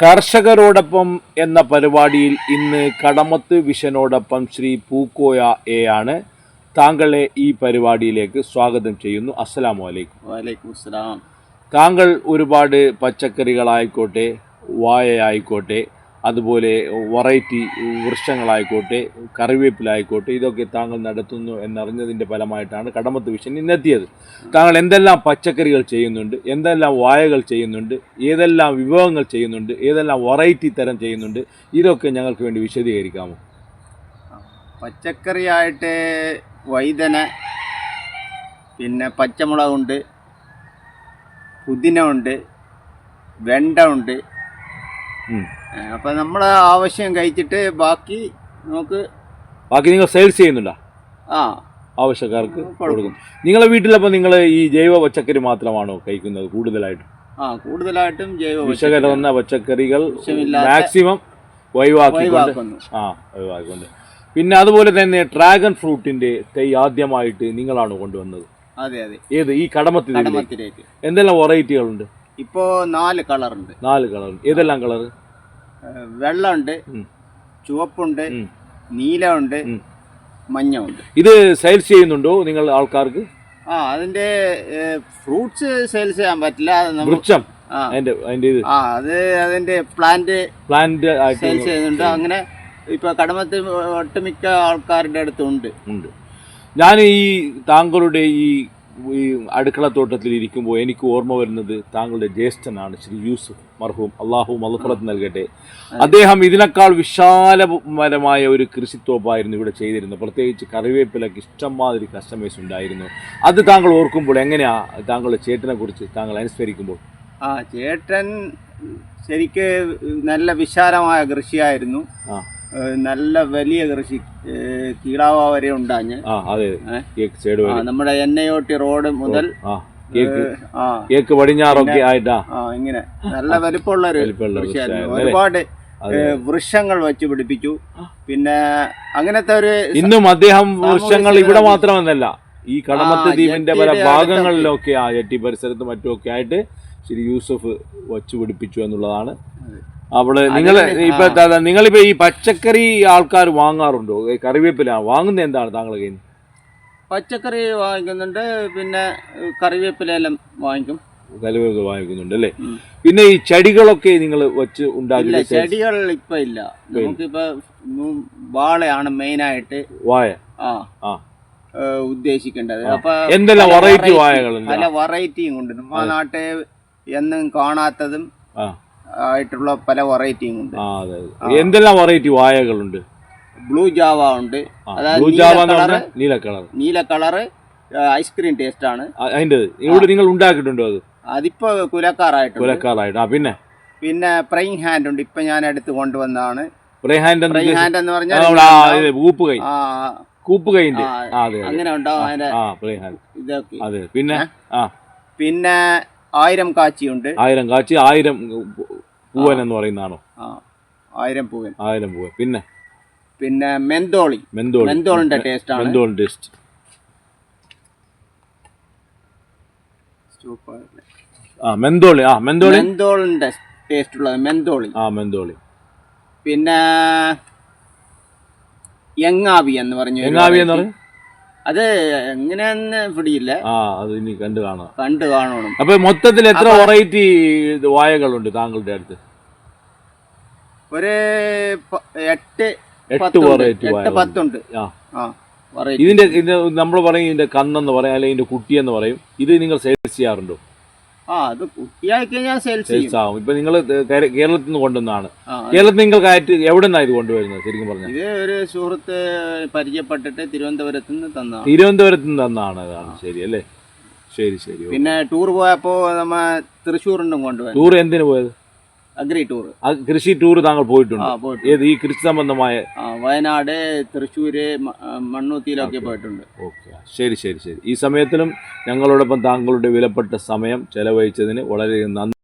കർഷകരോടൊപ്പം എന്ന പരിപാടിയിൽ ഇന്ന് കടമത്ത് വിഷനോടൊപ്പം ശ്രീ പൂക്കോയ എ ആണ്. താങ്കളെ ഈ പരിപാടിയിലേക്ക് സ്വാഗതം ചെയ്യുന്നു. അസ്സലാമു അലൈക്കും. വലൈക്കും അസ്സലാം. താങ്കൾ ഒരുപാട് പച്ചക്കറികളായിക്കോട്ടെ, വാഴയായിക്കോട്ടെ, അതുപോലെ വെറൈറ്റി വൃക്ഷങ്ങളായിക്കോട്ടെ, കറിവേപ്പിലായിക്കോട്ടെ, ഇതൊക്കെ താങ്കൾ നടത്തുന്നു എന്നറിഞ്ഞതിൻ്റെ ഫലമായിട്ടാണ് കടമത്ത് വിഷൻ ഇന്നെത്തിയത്. താങ്കൾ എന്തെല്ലാം പച്ചക്കറികൾ ചെയ്യുന്നുണ്ട്, എന്തെല്ലാം വാഴകൾ ചെയ്യുന്നുണ്ട്, ഏതെല്ലാം വിഭവങ്ങൾ ചെയ്യുന്നുണ്ട്, ഏതെല്ലാം വെറൈറ്റി തരം ചെയ്യുന്നുണ്ട്, ഇതൊക്കെ ഞങ്ങൾക്ക് വേണ്ടി വിശദീകരിക്കാമോ? പച്ചക്കറിയായിട്ട് വൈതന, പിന്നെ പച്ചമുളകുണ്ട്, പുതിന ഉണ്ട്, വെണ്ട ഉണ്ട്. അപ്പം നമ്മളെ ആവശ്യം കഴിച്ചിട്ട് ബാക്കി നിങ്ങൾ സെയിൽസ് ചെയ്യുന്നുണ്ടോ? ആവശ്യക്കാർക്ക് കൊടുക്കും. നിങ്ങളെ വീട്ടിലപ്പോൾ നിങ്ങൾ ഈ ജൈവ പച്ചക്കറി മാത്രമാണോ കഴിക്കുന്നത് കൂടുതലായിട്ടും? കൂടുതലായിട്ടും ജൈവ വിഷകലർന്ന പച്ചക്കറികൾ മാക്സിമം ഒഴിവാക്കിക്കൊണ്ട്. പിന്നെ അതുപോലെ തന്നെ ഡ്രാഗൺ ഫ്രൂട്ടിന്റെ തൈ ആദ്യമായിട്ട് നിങ്ങളാണ് കൊണ്ടുവന്നത്? അതെ അതെ. ഏത് ഈ കടമത്തിലേക്ക്? എന്തെല്ലാം വെറൈറ്റികളുണ്ട്? ഇപ്പോ 4 കളറുണ്ട്. 4 കളർ. ഏതെല്ലാം കളർ? വെള്ളമുണ്ട്, ചുവപ്പുണ്ട്, നീലമുണ്ട്, മഞ്ഞുണ്ട്. ഇത് സെയിൽസ് ചെയ്യുന്നുണ്ടോ നിങ്ങൾ ആൾക്കാർക്ക്? അതിന്റെ ഫ്രൂട്ട്സ് സെയിൽസ് ചെയ്യാൻ പറ്റില്ല. വൃക്ഷം അതിന്റെ പ്ലാന്റ് സെയിൽസ് ചെയ്യുന്നുണ്ട്. അങ്ങനെ ഇപ്പൊ കടമത്ത് ഒട്ടുമിക്ക ആൾക്കാരുടെ അടുത്തുണ്ട്. ഞാൻ ഈ താങ്കളുടെ ഈ അടുക്കളത്തോട്ടത്തിൽ ഇരിക്കുമ്പോൾ എനിക്ക് ഓർമ്മ വരുന്നത് താങ്കളുടെ ജ്യേഷ്ഠനാണ് ശ്രീ യൂസുഫ് മർഹൂം, അള്ളാഹു മഗ്ഫിറത്ത് നൽകട്ടെ. അദ്ദേഹം ഇതിനേക്കാൾ വിശാലപരമായ ഒരു കൃഷിത്തോപ്പായിരുന്നു ഇവിടെ ചെയ്തിരുന്നത്. പ്രത്യേകിച്ച് കറിവേപ്പിലൊക്കെ ഇഷ്ടംമാതിരി കസ്റ്റമേഴ്സ് ഉണ്ടായിരുന്നു. അത് താങ്കൾ ഓർക്കുമ്പോൾ എങ്ങനെയാ താങ്കളുടെ ചേട്ടനെ കുറിച്ച് താങ്കൾ അനുസ്മരിക്കുമ്പോൾ? ചേട്ടൻ ശരിക്ക് നല്ല വിശാലമായ കൃഷിയായിരുന്നു. നല്ല വലിയ കൃഷി, കീടാവ വരെ ഉണ്ടാഞ്ഞ്. നമ്മുടെ എന്നയോട്ടി റോഡ് മുതൽ പടിഞ്ഞാറൊക്കെ ആയിട്ടാ ഇങ്ങനെ നല്ല വലിപ്പമുള്ള ഒരു കൃഷിയായിരുന്നു. ഒരുപാട് വൃക്ഷങ്ങൾ വെച്ച് പിടിപ്പിച്ചു. പിന്നെ അങ്ങനത്തെ ഒരു ഇന്നും അദ്ദേഹം വൃക്ഷങ്ങൾ ഇവിടെ മാത്രമെന്നല്ല, ഈ കടമത്ത് ദ്വീപിന്റെ പല ഭാഗങ്ങളിലൊക്കെ ജെട്ടി പരിസരത്തും മറ്റുമൊക്കെ ആയിട്ട് ശ്രീ യൂസഫ് വച്ചു പിടിപ്പിച്ചു എന്നുള്ളതാണ്. അവിടെ നിങ്ങളിപ്പോ ഈ പച്ചക്കറി ആൾക്കാർ വാങ്ങാറുണ്ടോ? കറിവേപ്പില വാങ്ങുന്നത് എന്താണ് താങ്കളുടെ കയ്യിൽ? പച്ചക്കറി വാങ്ങിക്കുന്നുണ്ട്, പിന്നെ കറിവേപ്പിലെല്ലാം വാങ്ങിക്കും. കറിവേപ്പില വാങ്ങിക്കുന്നുണ്ട് അല്ലേ? പിന്നെ ഈ ചെടികളൊക്കെ നിങ്ങൾ വെച്ച് ഉണ്ടാക്കി? ചെടികൾ ഇപ്പൊ ഇല്ല. നമുക്കിപ്പോ വാഴയാണ് മെയിനായിട്ട് ഉദ്ദേശിക്കേണ്ടത്. അപ്പൊ എന്തെല്ലാം വെറൈറ്റി വാഴകളുണ്ട്? പല വെറൈറ്റിയും ഉണ്ട്. നമ്മുടെ നാട്ടിൽ എന്നും കാണാത്തതും ആയിട്ടുള്ള പല വെറൈറ്റിയും ഉണ്ട്. എന്തെല്ലാം വെറൈറ്റി വാഴകളുണ്ട്? ബ്ലൂ ജാവ ഉണ്ട്, നീല കളറ് ഐസ്ക്രീം ടേസ്റ്റ് ആണ് അതിന്റെ. ഇവിടെ നിങ്ങൾ ഉണ്ടാക്കിയിട്ടുണ്ടോ അത്? അതിപ്പോ കുലക്കാറായിട്ട്. പിന്നെ പ്രൈങ് ഹാൻഡ് ഉണ്ട്, ഇപ്പൊ ഞാൻ എടുത്ത് കൊണ്ടുവന്നതാണ്. പ്രൈങ് ഹാൻഡ് എന്ന് പറഞ്ഞാൽ അങ്ങനെ ഉണ്ടാവും ഇതൊക്കെ. പിന്നെ 1000 കാച്ചിയുണ്ട്. 1000 കാച്ചി, 1000 പൂവൻ എന്ന് പറയുന്നതാണോ? 1000 പൂവൻ. പിന്നെ മെന്തോളിന്റെ ടേസ്റ്റ് ആണ്. മെന്തോളിന്റെ ടേസ്റ്റ് ഉള്ളത് മെന്തോളി. പിന്നെ യങ്ങാവി എന്ന് പറഞ്ഞു. അത് എങ്ങനെയാന്ന് പിടിയില്ല. അത് ഇനി കണ്ടു കാണണം. അപ്പൊ മൊത്തത്തിൽ എത്ര വെറൈറ്റി വാഴകളുണ്ട് താങ്കളുടെ അടുത്ത്? ഒരു 8 വെറൈറ്റി 10 ഉണ്ട്. ഇതിന്റെ നമ്മൾ പറയും ഇതിന്റെ കന്നെന്ന് പറയാം, അല്ലെങ്കിൽ ഇതിന്റെ കുട്ടിയെന്ന് പറയും. ഇത് നിങ്ങൾ സെയിൽസ് ചെയ്യാറുണ്ടോ? അത് കുട്ടിയായി കഴിഞ്ഞാൽ സെയിൽസ് ആവും. ഇപ്പൊ നിങ്ങൾ കേരളത്തിൽ നിന്ന് കൊണ്ടുവന്നാണ്. കേരളത്തിൽ നിങ്ങൾക്ക് എവിടെ നിന്നാണ് ഇത് കൊണ്ടുവരുന്നത് ശരിക്കും പറഞ്ഞാൽ? ഇത് ഒരു സുഹൃത്ത് പരിചയപ്പെട്ടിട്ട് തിരുവനന്തപുരത്ത് നിന്ന് തന്നാണ്. അതാണ് ശരി അല്ലേ? ശരി. പിന്നെ ടൂർ പോയപ്പോ നമ്മ തൃശ്ശൂരിനും കൊണ്ടുപോയി. ടൂർ എന്തിനു പോയത്? Agri tour. കൃഷി ടൂർ താങ്കൾ പോയിട്ടുണ്ട്? ഏത് ഈ കൃഷി സംബന്ധമായ? വയനാട്, തൃശ്ശൂര്, മണ്ണൂത്തിയിലൊക്കെ പോയിട്ടുണ്ട്. ഓക്കെ, ശരി. ഈ സമയത്തിലും ഞങ്ങളോടൊപ്പം താങ്കളുടെ വിലപ്പെട്ട സമയം ചെലവഴിച്ചതിന് വളരെ നന്ദി.